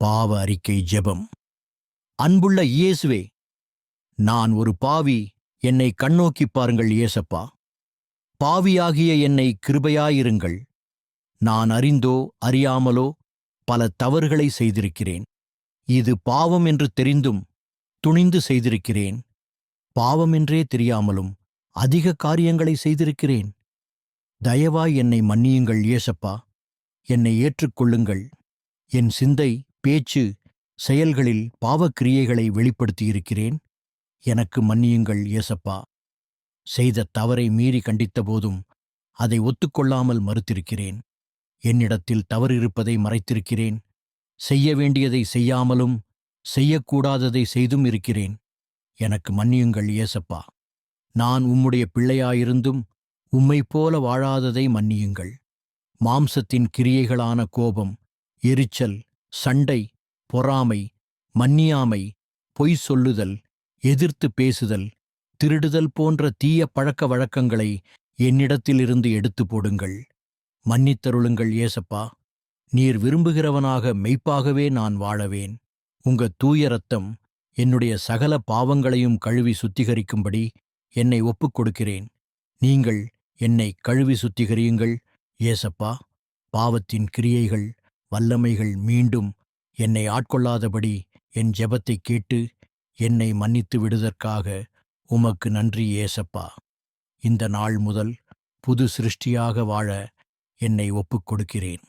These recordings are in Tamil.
பாவ அறிக்கை ஜெபம். அன்புள்ள இயேசுவே, நான் ஒரு பாவி, என்னை கண்ணோக்கிப் பாருங்கள் ஏசப்பா. பாவியாகிய என்னை கிருபையாயிருங்கள். நான் அறிந்தோ அறியாமலோ பல தவறுகளை செய்திருக்கிறேன். இது பாவம் என்று தெரிந்தும் துணிந்து செய்திருக்கிறேன். பாவமென்றே தெரியாமலும் அதிக காரியங்களை செய்திருக்கிறேன். தயவாய் என்னை மன்னியுங்கள் ஏசப்பா. என்னை ஏற்றுக்கொள்ளுங்கள். என் சிந்தை, பேச்சு, செயல்களில் பாவக்கிரியைகளை வெளிப்படுத்தியிருக்கிறேன். எனக்கு மன்னியுங்கள் ஏசப்பா. செய்த தவறை மீறி கண்டித்தபோதும் அதை ஒத்துக்கொள்ளாமல் மறுத்திருக்கிறேன். என்னிடத்தில் தவறு இருப்பதை மறைத்திருக்கிறேன். செய்ய வேண்டியதை செய்யாமலும் செய்யக்கூடாததை செய்தும் இருக்கிறேன். எனக்கு மன்னியுங்கள் ஏசப்பா. நான் உம்முடைய பிள்ளையாயிருந்தும் உம்மைப் போல வாழாததை மன்னியுங்கள். மாம்சத்தின் கிரியைகளான கோபம், எரிச்சல், சண்டை, பொறாமை, மன்னியாமை, பொய் சொல்லுதல், எதிர்த்து பேசுதல், திருடுதல் போன்ற தீய பழக்க வழக்கங்களை என்னிடத்திலிருந்து எடுத்து போடுங்கள். மன்னித்தருளுங்கள் ஏசப்பா. நீர் விரும்புகிறவனாக மெய்ப்பாகவே நான் வாழவேன். உங்க தூய இரத்தம் என்னுடைய சகல பாவங்களையும் கழுவி சுத்திகரிக்கும்படி என்னை ஒப்புக் கொடுக்கிறேன். நீங்கள் என்னை கழுவி சுத்திகரியுங்கள் ஏசப்பா. பாவத்தின் கிரியைகள், வல்லமைகள் மீண்டும் என்னை ஆட்கொள்ளாதபடி என் ஜெபத்தை கேட்டு என்னை மன்னித்து விடுதற்காக உமக்கு நன்றி ஏசப்பா. இந்த நாள் முதல் புது சிருஷ்டியாக வாழ என்னை ஒப்புக் கொடுக்கிறேன்.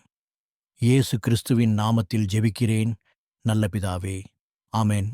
இயேசு கிறிஸ்துவின் நாமத்தில் ஜெபிக்கிறேன் நல்ல பிதாவே. ஆமென்.